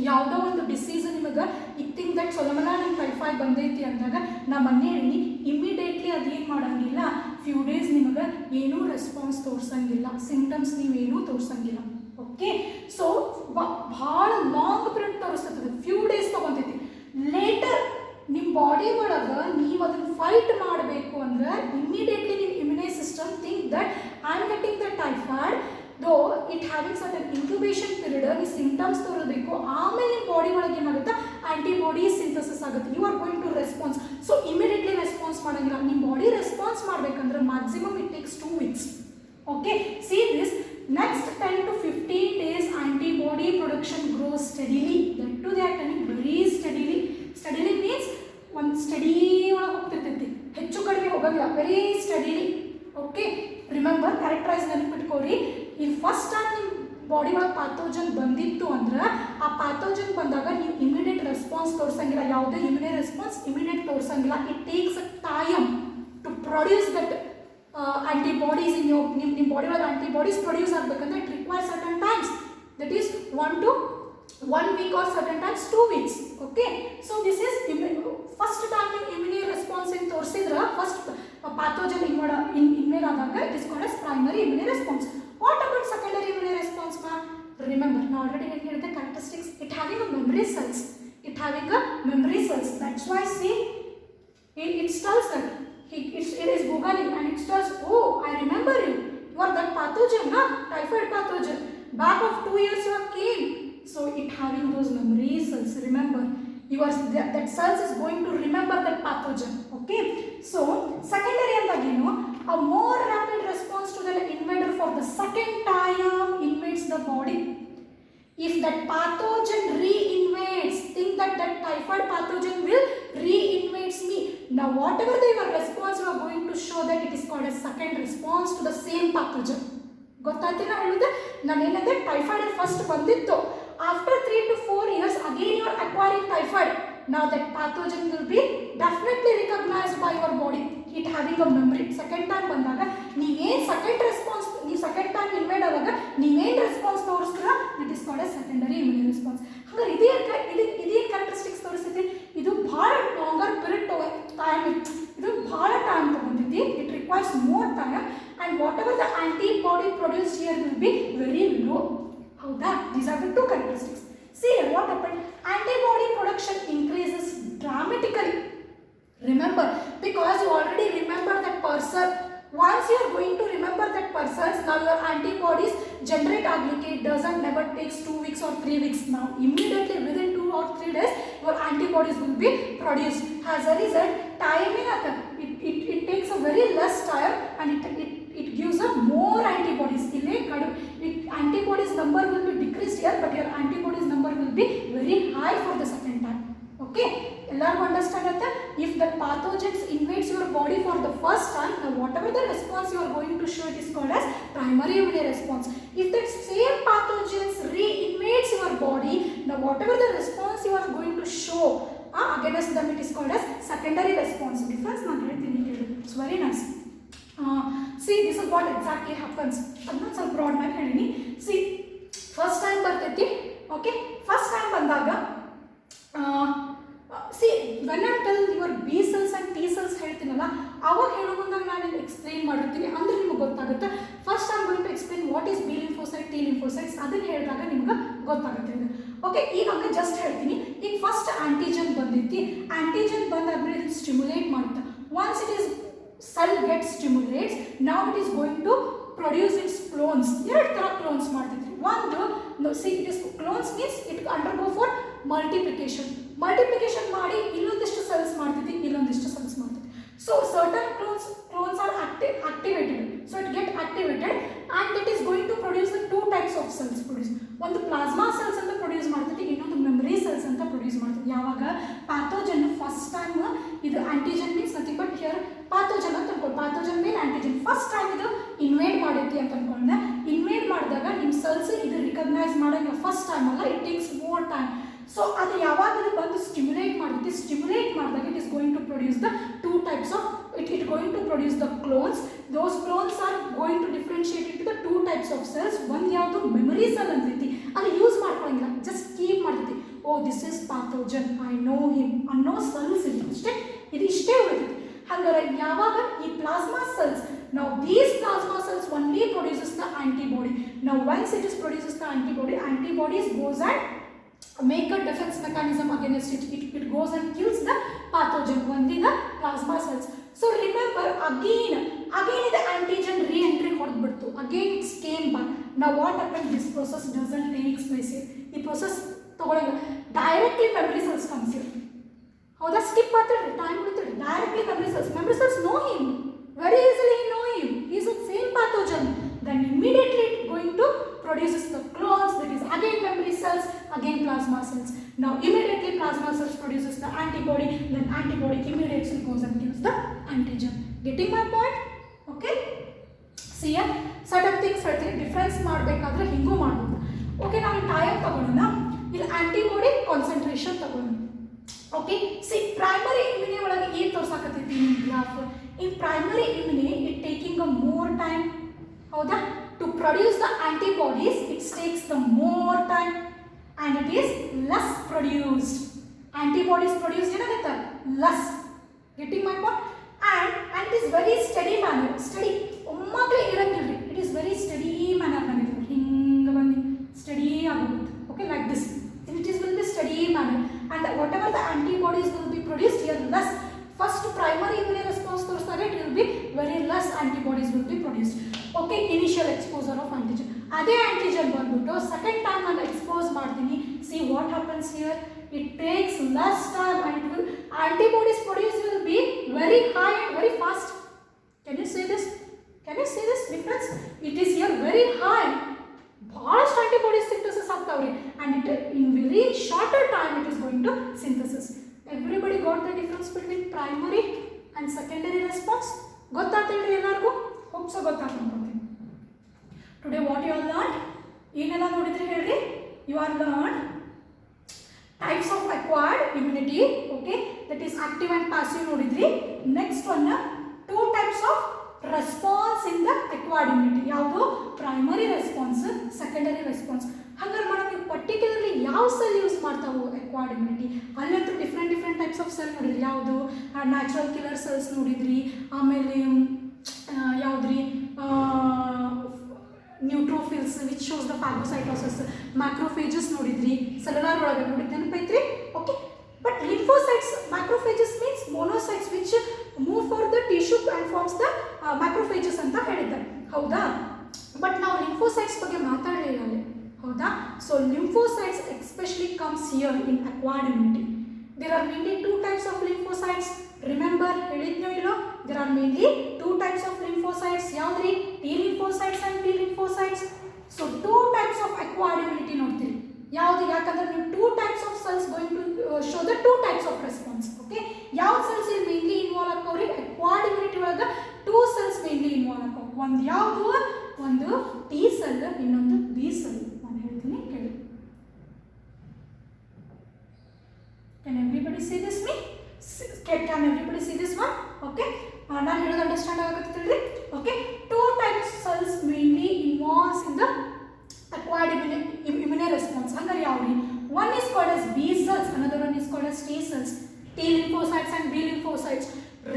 ಯಾವುದೋ ಒಂದು ಡಿಸೀಸ್ ನಿಮಗೆ ಈಗ ಥಿಂಕ್ ದಟ್ ಸೊಲಮನ ನಿಮ್ಮ ಟೈಫಾಯ್ಡ್ ಬಂದೈತಿ ಅಂದಾಗ ನಾ ಮೊನ್ನೆ ಹೇಳಿ ಇಮಿಡಿಯೇಟ್ಲಿ ಅದೇನು ಮಾಡೋಂಗಿಲ್ಲ, ಫ್ಯೂ ಡೇಸ್ ನಿಮಗೆ ಏನೂ ರೆಸ್ಪಾನ್ಸ್ ತೋರಿಸಂಗಿಲ್ಲ, ಸಿಂಪ್ಟಮ್ಸ್ ನೀವೇನೂ ತೋರಿಸಂಗಿಲ್ಲ. ಓಕೆ, ಸೊ ಭಾಳ ಲಾಂಗ್ ಪೀರಿಯಡ್ ತೋರಿಸ್ತದೆ, ಫ್ಯೂ ಡೇಸ್ ತೊಗೊತೈತಿ. ಲೇಟರ್ ನಿಮ್ಮ ಬಾಡಿ ಒಳಗೆ ನೀವು ಅದನ್ನು ಫೈಟ್ ಮಾಡಬೇಕು ಅಂದ್ರೆ ಇಮಿಡಿಯೇಟ್ಲಿ ನಿಮ್ಮ immune system think that I am getting the typhoid, though it having certain incubation period, ನೀವು ಸಿಂಪ್ಟಮ್ಸ್ ತೋರಬೇಕು. ಆಮೇಲೆ ನಿಮ್ಮ ಬಾಡಿ ಒಳಗೆ ಏನಾಗುತ್ತೆ, ಆ್ಯಂಟಿಬಾಡಿ ಸಿಂಥಸಿಸ್ ಆಗುತ್ತೆ. You are going to response. So immediately response ಮಾಡೋಂಗಿಲ್ಲ. ನಿಮ್ಮ ಬಾಡಿ ರೆಸ್ಪಾನ್ಸ್ ಮಾಡಬೇಕಂದ್ರೆ maximum it takes 2 weeks. Okay, see this next 10 to 15 days antibody production grows steadily. That too they are turning very steadily. Steadily means ಒಂದು steady ಒಳಗೆ ಹೋಗ್ತಿರ್ತೈತಿ, ಹೆಚ್ಚು ಕಡಿಮೆ ಹೋಗಂಗಿಲ್ಲ, very steadily. Okay, remember, characterise ನೆನಪಿಟ್ಕೋರಿ. ಈ first time ನಿಮ್ಮ body ಒಳಗೆ ಪ್ಯಾಥೋಜನ್ ಬಂದಿತ್ತು ಅಂದ್ರೆ ಆ ಪ್ಯಾಥೋಜನ್ ಬಂದಾಗ ನೀವು ಇಮಿಡಿಯೇಟ್ ರೆಸ್ಪಾನ್ಸ್ ತೋರಿಸಂಗಿಲ್ಲ. ಯಾವುದೇ ಇಮಿಡಿಯೇಟ್ ರೆಸ್ಪಾನ್ಸ್ ಇಮಿಡಿಯೇಟ್ ತೋರಿಸಂಗಿಲ್ಲ. It takes a time to produce that antibodies in ನಿಮ್ಮ ಬಾಡಿ ಒಳಗೆ ಆಂಟಿಬಾಡೀಸ್ ಪ್ರೊಡ್ಯೂಸ್ ಆಗಬೇಕಂದ್ರೆ it requires certain times. that is 1 week or certain times 2 weeks. Okay, so this is first time immune response in ತೋರಿಸಿದ್ರೆ first pathogen invade ಆದಾಗ it is called as primary immune response. What about secondary immune response ma? Remember now already I ಹೇಳಿದೆ characteristics, it having a memory cells, that's why see it tells that it is googling and it tells, oh I remember you are that pathogen na, typhoid pathogen, back of 2 years you have came. So it having those memory cells, remember that cells is going to remember that pathogen. Okay, so secondary andagenu a more rapid response to the invader for the second time invades the body. If that pathogen re-invades, think that typhoid pathogen will re-invades me. Now whatever your response you are going to show that it is called a second response to the same pathogen. ಗೊತ್ತಾಯ್ತಿಲ್ಲ ಹೇಳಿದೆ ನಾನು ಏನಂದ್ರೆ typhoid first ಬಂದಿತ್ತು, after 3 to 4 years again you are acquiring typhoid. Now that pathogen will be definitely recognized by your body, it having a memory. Second time ಬಂದಾಗ ನೀವೇನು second response, ನೀವು second time invade ಆದಾಗ ನೀವೇನು response ತೋರಿಸ್ತೀರಾ it is called a secondary immune response. ಹಾಗಾದ್ರೆ ಇದೇನು characteristics ತೋರಿಸ್ತೈತಿ, ಇದು ಭಾಳ ಲಾಂಗರ್ ಪೀರಿಯಡ್ ಟೈಮ್, ಇದು ಭಾಳ ಟೈಮ್ ತಗೊಂತೈತಿ, it requires more time and whatever the antibody produced here will be very low. ಹೌದಾ? These are the two characteristics. See what happened, antibody production increases dramatically. Remember, because you already remember that person, once you are going to remember that person, now your antibodies generate agility, it doesn't never takes 2 weeks or 3 weeks. Now immediately within 2 or 3 days your antibodies will be produced. As a result, timing it takes a very less time and it gives a more antibodies. Antibodies number will be decreased here, but your antibodies number will be very high for the second time. Okay, ಎಲ್ಲರಿಗೂ understand ಆಗುತ್ತೆ. If the pathogens invades your body for the first time, now whatever the response you are going to show, it is called as primary immune response. If that same pathogens re-invades your body, now whatever the response you are going to show against them, it is called as secondary response. Difference ನಾನು ಹೇಳ್ತೀನಿ, it's very nice. See, this is what exactly happens. ಅದನ್ನ ಸ್ವಲ್ಪ broad ಮಾಡಿ ಹೇಳಿನಿ. See, first time ಬರ್ತೈತಿ. Okay, first time ಬಂದಾಗ see, when I tell your B cells and T cells ಹೇಳ್ತೀನಲ್ಲ, ಅವಾಗ ಹೇಳೋ ಮುಂದಾಗ ನಾನು ಎಕ್ಸ್ಪ್ಲೇನ್ ಮಾಡಿರ್ತೀನಿ, ಅಂದ್ರೆ ನಿಮಗೆ ಗೊತ್ತಾಗುತ್ತೆ. First I am going to explain what is B lymphocyte, T lymphocytes, ಅದನ್ನ ಹೇಳಿದಾಗ ನಿಮ್ಗೆ ಗೊತ್ತಾಗುತ್ತೆ. ಓಕೆ, ಈಗ ಹಂಗೆ ಜಸ್ಟ್ ಹೇಳ್ತೀನಿ. ಈಗ ಫಸ್ಟ್ ಆಂಟಿಜನ್ ಬಂದೈತಿ, ಆಂಟಿಜನ್ ಬಂದಾದ್ಮೇಲೆ ಇದು ಸ್ಟಿಮ್ಯುಲೇಟ್ ಮಾಡುತ್ತೆ. Once it is cell gets stimulates, now it is going to produce its clones. ಎರಡು ತರ ಕ್ಲೋನ್ಸ್ ಮಾಡ್ತೈತಿ. ಒಂದು see, it is clones means it undergo for multiplication ಮಾಡಿ ಇಲ್ಲೊಂದಿಷ್ಟು ಸೆಲ್ಸ್ ಮಾಡ್ತೈತಿ, ಇಲ್ಲೊಂದಿಷ್ಟು ಸೆಲ್ಸ್ ಮಾಡ್ತೈತಿ. So certain clones are activated, so it get activated and it is going to produce the two types of cells produce. ಒಂದು plasma cells ಅಂತ produce ಮಾಡ್ತೈತಿ, ಇನ್ನೊಂದು memory cells ಅಂತ produce ಮಾಡ್ತೈತಿ. ಯಾವಾಗ ಪ್ಯಾಥೋಜನ್ ಫಸ್ಟ್ ಟೈಮ್, ಇದು antigen means nothing but here pathogen ಅಂತ ಅನ್ಕೊಂಡು, pathogen main antigen first time ಇದು ಇನ್ವೇಡ್ ಮಾಡೈತಿ ಅಂತ ಅನ್ಕೊಂಡೆ. ಇನ್ವೇಡ್ ಮಾಡಿದಾಗ ನಿಮ್ಮ ಸೆಲ್ಸ್ ಇದು ರಿಕಗ್ನೈಸ್ ಮಾಡೋಂಗಿಲ್ಲ, ಫಸ್ಟ್ ಟೈಮ್ ಅಲ್ಲ, it takes more time. So ಅದು ಯಾವಾಗ ಇದು ಬಂದು ಸ್ಟಿಮ್ಯುಲೇಟ್ ಮಾಡುತ್ತೆ, ಸ್ಟಿಮ್ಯುಲೇಟ್ ಮಾಡಿದಾಗ it is going to produce the two types of it going to produce the clones. Those clones are going to differentiate into the two types of cells. One ಯಾವುದು memory cell ಅಂತೈತಿ, ಅದು use ಮಾಡ್ಕೊಳ್ಳಂಗಿಲ್ಲ, just keep ಮಾಡ್ತೈತಿ. Oh this is pathogen, I know him ಅನ್ನೋ cells ಇದೆ ಅಷ್ಟೇ, ಇದು ಇಷ್ಟೇ ಉಳಿತೈತಿ. ಹಾಗಾದ್ರೆ ಯಾವಾಗ ಈ plasma cells, now these plasma cells only produces the antibody. Now once it is produces the antibodies goes and make a defense mechanism against it. It goes and kills the pathogen, only the plasma cells. So remember, again the antigen re-entry ಹೊಡೆದ್ಬಿಡ್ತು, again it came back. Now what happened, this process doesn't take place here. ಈ process ತಗೊಳ್ಳಂಗಿಲ್ಲ, directly memory cells comes here. ಹೌದಾ, skip ಮಾಡ್ತಾರೆ, time ಉಳಿತಾರೆ, directly memory cells know him very easily, know him, he is the same pathogen. Then immediately it going to produces the clones, that is again memory cells, again plasma cells. Now immediately plasma cells produces the antibody, then antibody immediately goes and kills the antigen. Getting my point? Okay, see here certain things ಹೇಳ್ತೀನಿ, difference ಮಾಡಬೇಕಾದ್ರೆ ಹಿಂಗೂ ಮಾಡ್ಬೋದು. Okay, ನಾವು time ತಗೊಳ್ಳೋಣ, ಇಲ್ಲಿ antibody concentration ತಗೊಳ್ಳೋಣ. Okay, see primary immune ಒಳಗೆ ಏನು ತೋರ್ಸಾಕತ್ತೈತಿ ನಿಮ್ಮ graph, in primary immune it taking a more time, ಹೌದಾ, to produce the antibodies, it takes the more time and it is less produced. Antibodies produced ಏನಾಗುತ್ತೆ less. Getting my point? And it is very steady manner. Steady. ಒಮ್ಮಾಗಲೇ ಇರಂಗಿಲ್ಲ. It is very steady manner ನಡೀತದೆ. ಹಿಂಗೆ ಬಂದು steady ಆಗೋಗುತ್ತೆ. Okay, like this. It is will be steady manner. And whatever the antibodies will be produced here less. First primary immune response ತೋರಿಸಿದಾಗ it will be very less antibodies will be produced. Okay, initial exposure of antigen. ಅದೇ antigen ಬಂದ್ಬಿಟ್ಟು second time ನಾನು expose ಮಾಡ್ತೀನಿ. See what happens here? It takes less time and it will antibodies produced will be very high and very fast. Can you see this? Can you see this difference? It is here very high. Vast antibodies synthesis ಆಗ್ತಾವ್ರಿ and it in very shorter time it is going to synthesis. Everybody got the difference between primary and secondary response? ಗೊತ್ತಾಗ್ತಿಲ್ರಿ ಎಲ್ಲರಿಗೂ? Hope so ಗೊತ್ತಾಗ್ತಾ ಅನ್ಕೊಂತೀನಿ. Today what you all learned? ಏನೆಲ್ಲ ನೋಡಿದ್ರಿ ಹೇಳ್ರಿ? You are learned types of acquired immunity, okay, that is active and passive ನೋಡಿದ್ರಿ. Next one, two types of response in the acquired immunity. ಯಾವುದು primary response, secondary response. ಹಂಗಾರೆ ಮಾಡೋದು particularly ಯಾವ cell use ಮಾಡ್ತಾವು acquired immunity? ಅಲ್ಲಂತೂ different types of cell ನೋಡಿದ್ರಿ. ಯಾವುದು natural killer cells ನೋಡಿದ್ರಿ, ಆಮೇಲೆ ಯಾವುದ್ರಿ neutrophils which shows the phagocytosis, macrophages ನೋಡಿದ್ರಿ, ಸೆಲ್ಯುಲಾರ್ ಒಳಗೆ ನೋಡಿದ್ರಿ ನೆನಪೈತ್ರಿ. Okay, but lymphocytes macrophages means monocytes which move for the tissue and forms the macrophages ಅಂತ ಹೇಳಿದ್ದಾರೆ, ಹೌದಾ? ಬಟ್ ನಾವು ಲಿಂಫೋಸೈಟ್ಸ್ ಬಗ್ಗೆ ಮಾತಾಡಲಿಲ್ಲ ಅಲ್ಲಿ, ಹೌದಾ? So lymphocytes especially comes here in acquired immunity. There are mainly two types of lymphocytes. Remember ಹೇಳಿದ್ನೋ ಇಲ್ಲೋ? There are mainly two types of lymphocytes. ಯಾವ್ದ್ರಿ? T lymphocytes and T lymphocytes. So two types of acquired immunity ನೋಡ್ತೀರಿ. ಯಾವುದು? ಯಾಕಂದ್ರೆ ನೀವು two types of cells going to show the two types of response. Okay, ಯಾವ cells ಇಲ್ಲಿ mainly involve ಆಕವ್ರಿ? Acquired immunity ಒಳಗೆ two cells mainly involve ಆಕವ್. ಒಂದು ಯಾವುದು? ಒಂದು ಟಿ ಸೆಲ್, ಇನ್ನೊಂದು ಬಿ ಸೆಲ್. ನಾನು ಹೇಳ್ತೀನಿ ಕೇಳಿ. Can everybody see this me? Can everybody see this one? Okay, ನಾನು ಹೇಳೋದು ಅಂಡರ್ಸ್ಟ್ಯಾಂಡ್ ಆಗುತ್ತಿಲ್ರಿ? Okay, two types cells mainly involves in the acquired immune response. ಹಂಗಾರೆ ಯಾವ್ರಿ? One is called as B cells, another one is called as T cells. T lymphocytes and B lymphocytes.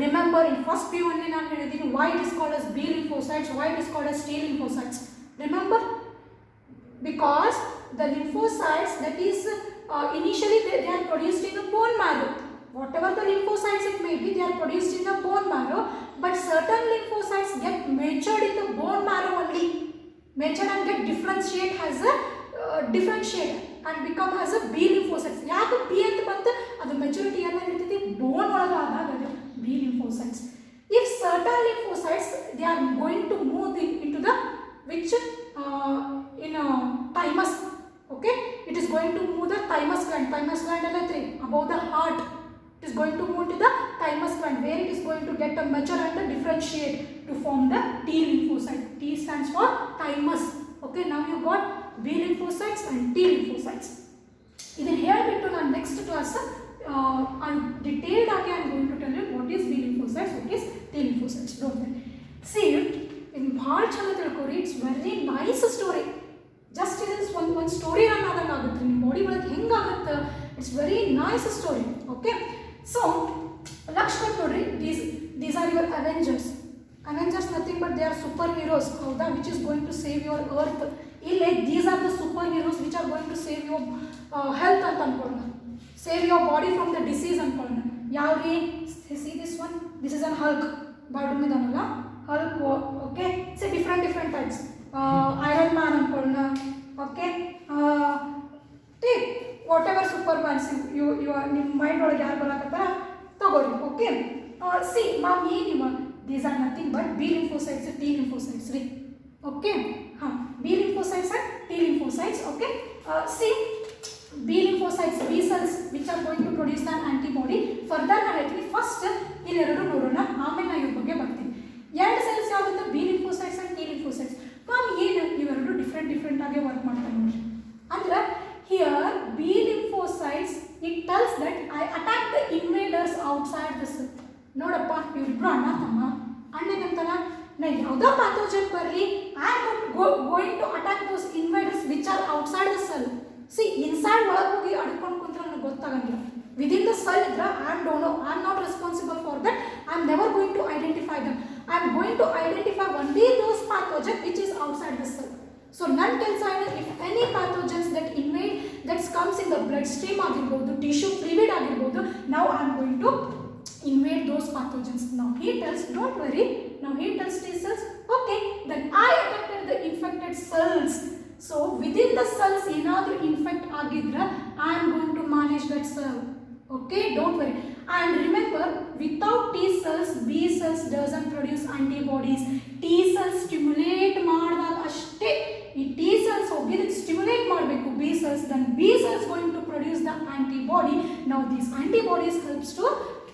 Remember in first view only ನಾನು ಹೇಳಿದ್ದೀನಿ why it is called as B lymphocytes, why it is called as T lymphocytes. Remember? Because the lymphocytes that is initially they are produced in the bone marrow. Whatever the lymphocytes it may be, they are produced in the bone marrow, but certain lymphocytes get matured in the bone marrow only. Matured and get differentiate as a differentiate and become as a B lymphocytes. ಯಾಕೆ B ಅಂತ ಬಂತು? ಅದು maturity ಎಲ್ಲ ಇರ್ತೈತಿ ಬೋನ್ ಒಳಗೆ ಆದಾಗ ಅದು B lymphocytes. If certain lymphocytes they are going to move into the which in thymus. Okay, it is going to move the thymus gland. Thymus gland ಎಲ್ಲ ಐತ್ರಿ above the heart. It is going to move to the thymus gland where it is going to get a mature and a differentiate to form the T lymphocyte. T stands for thymus. Okay, now you got B lymphocytes and T lymphocytes. Idin helibittu ನಾನು next class detailed ಆಗಿ I am going to tell you what is B lymphocytes, what is T lymphocytes. Don't worry. See, in ಭಾಳ ಚಂದ ತಿಳ್ಕೊರಿ. It's very nice story. Just it is one story run ಆದಂಗೆ ಆಗುತ್ತೆ ನಿಮ್ಮ body ಒಳಗೆ ಹೆಂಗಾಗುತ್ತೆ. It's very nice story. Okay, so lakh ಕೊಟ್ಟು ನೋಡ್ರಿ. These are your Avengers. Avengers nothing but they are superheroes, ಹೌದಾ? Which is going to save your earth. ಇಲ್ಲಿ these are the superheroes which are going to save your health ಅಂತ ಅನ್ಕೊಳ್ಳೋಣ, save your body from the disease ಅನ್ಕೊಳ್ಳೋಣ. ಯಾವ್ರಿ? See this one, this is an Hulk. ಬಾಡುಮಿದಾನಲ್ಲ Hulk. Okay, see different types. Iron Man ಅನ್ಕೊಳ್ಳೋಣ. Okay, take whatever Superman you are ನಿಮ್ಮ mind ಒಳಗೆ ಯಾರು ಬರಕತ್ತಾರ ತಗೋರಿ. Okay, see ma'am ಏನಿವ? These are nothing but B lymphocytes, T lymphocytes ರೀ. Okay, ಹಾಂ, B lymphocytes and T lymphocytes. Okay, see B lymphocytes, B cells which are going to produce an antibody. Further ನಾನು ಹೇಳ್ತೀನಿ, first ಇಲ್ಲೆರಡು ನೋಡೋಣ, ಆಮೇಲೆ ನಾನು ಇವ್ರ ಬಗ್ಗೆ ಬರ್ತೀನಿ. ಎರಡು ಸೆಲ್ಸ್ ಯಾವುದು? B lymphocytes and T lymphocytes. Ma'am ಏನು ಇವೆರಡು ಡಿಫ್ರೆಂಟ್ ಆಗಿ ವರ್ಕ್ ಮಾಡ್ತಾರೆ ನೋಡ್ರಿ. ಅಂದ್ರೆ here B lymphocytes it tells that I attack the invaders outside the cell. ನೋಡಪ್ಪ, ಇವರಿಬ್ರು ಅಣ್ಣ ತಮ್ಮ. ಅಣ್ಣನಂತನ ನಾ ಯಾವುದೋ ಪ್ಯಾಥೋಜನ್ ಬರಲಿ I am going to attack those invaders which are outside the cell. See inside ಒಳಗೆ ಹೋಗಿ ಅಡ್ಕೊಂಡು ಕುಂತ್ರೆ ನನಗೆ ಗೊತ್ತಾಗಂಗಿಲ್ಲ. ವಿದಿನ್ ದ ಸೆಲ್ ಇದ್ರೆ I am not responsible for that. I am never going to identify them. I am going to identify only those pathogen which is outside the cell. So ನನ್ನ ಕೆಲಸ ಏನು, if any pathogens that invade that's comes in the blood stream ಆಗಿರ್ಬೋದು, tissue fluid ಆಗಿರ್ಬೋದು, ನಾವು I am going to invade those pathogens. Now he tells, don't worry, now he tells T cells, okay, then I attacked the infected cells. So within the cells ಏನಾದರೂ infect ಆಗಿದ್ರೆ I am going to manage that cell. Okay, don't worry. And remember, without T cells, B cells doesn't produce antibodies. T cells stimulate ಮಾಡಿದಾಗ ಅಷ್ಟೇ ಈ T cells ಹೋಗಿ stimulate ಮಾಡಬೇಕು B cells, then B cells going to produce the antibody. Now these antibodies helps to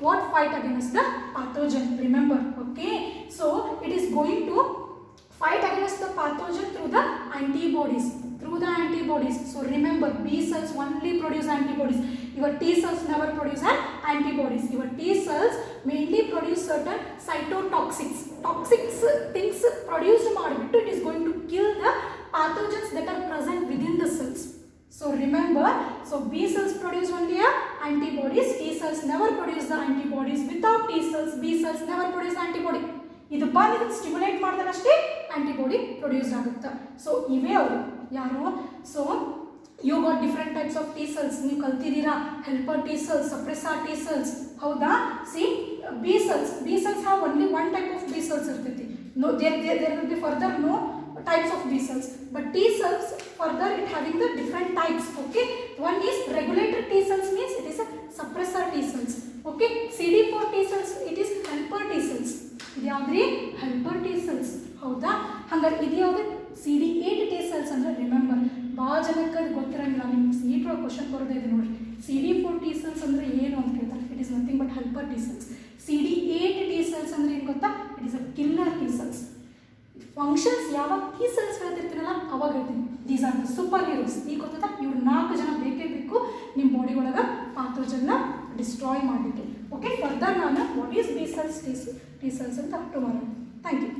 what? Fight against the pathogen. Remember, okay? So it is going to fight against the pathogen through the antibodies. So remember, B cells only produce antibodies. Your T cells never produce antibodies. Your T cells mainly produce certain cytotoxics. Toxics things produced ಮಾಡಿಬಿಟ್ಟು it is going to kill the pathogens that are present within the cells. So remember, so B cells produce only antibodies, T cells never produce the antibodies. Without T cells, B cells never produce antibody. ಇದು ಬಂದು stimulate ಮಾಡಿದಾಗ ಅಷ್ಟೇ antibody produce ಆಗುತ್ತೆ. So ಇವೇ ಅವರು ಯಾರು, so you got different types of T cells ನೀವು ಕಲ್ತಿದ್ದೀರಾ. Helper T cells, suppressor T cells, ಹೌದಾ? See B cells have only one type of B cells ಇರ್ತೈತಿ. No there will be further no types of B cells, but T cells further it having the different types. Okay, one is regulator T cells, means it is a suppressor T cells. Okay, CD4 T cells it is helper T cells. ಇದು ಯಾವ್ದ್ರಿ helper T cells, ಹೌದಾ? ಹಂಗಾರೆ ಇದು ಯಾವ್ದು CD8 T cells ಅಂದ್ರೆ remember ಭಾಳ ಜನಕ್ಕೆ ಅದು ಗೊತ್ತಿರಂಗಿಲ್ಲ. ನಿಮ್ಗೆ ಸೀಟ್ ಒಳಗೆ ಕ್ವಶನ್ ಬರೋದೇ ಇದೆ ನೋಡ್ರಿ. CD4 T cells ಅಂದ್ರೆ ಏನು ಅಂತ ಕೇಳ್ತಾರೆ. It is nothing but helper T cells. CD8 T cells ಅಂದ್ರೆ ಏನು ಗೊತ್ತಾ? It is a killer T cells. Functions ಯಾವಾಗ T cells ಹೇಳ್ತಿರ್ತೀನಲ್ಲ ಅವಾಗ ಹೇಳ್ತೀನಿ, these are the super heroes. ಈಗ ಗೊತ್ತಾ, ಇವ್ರು 4 ಜನ ಬೇಕೇ ಬೇಕು ನಿಮ್ಮ ಬಾಡಿ ಒಳಗೆ ಪ್ಯಾಥೋಜನ್ನ ಡಿಸ್ಟ್ರಾಯ್ ಮಾಡಲಿಕ್ಕೆ. ಓಕೆ, ಫರ್ದರ್ ನಾನು what is B cells, T cells ಅಂತ ಟುಮಾರೋ. Thank you.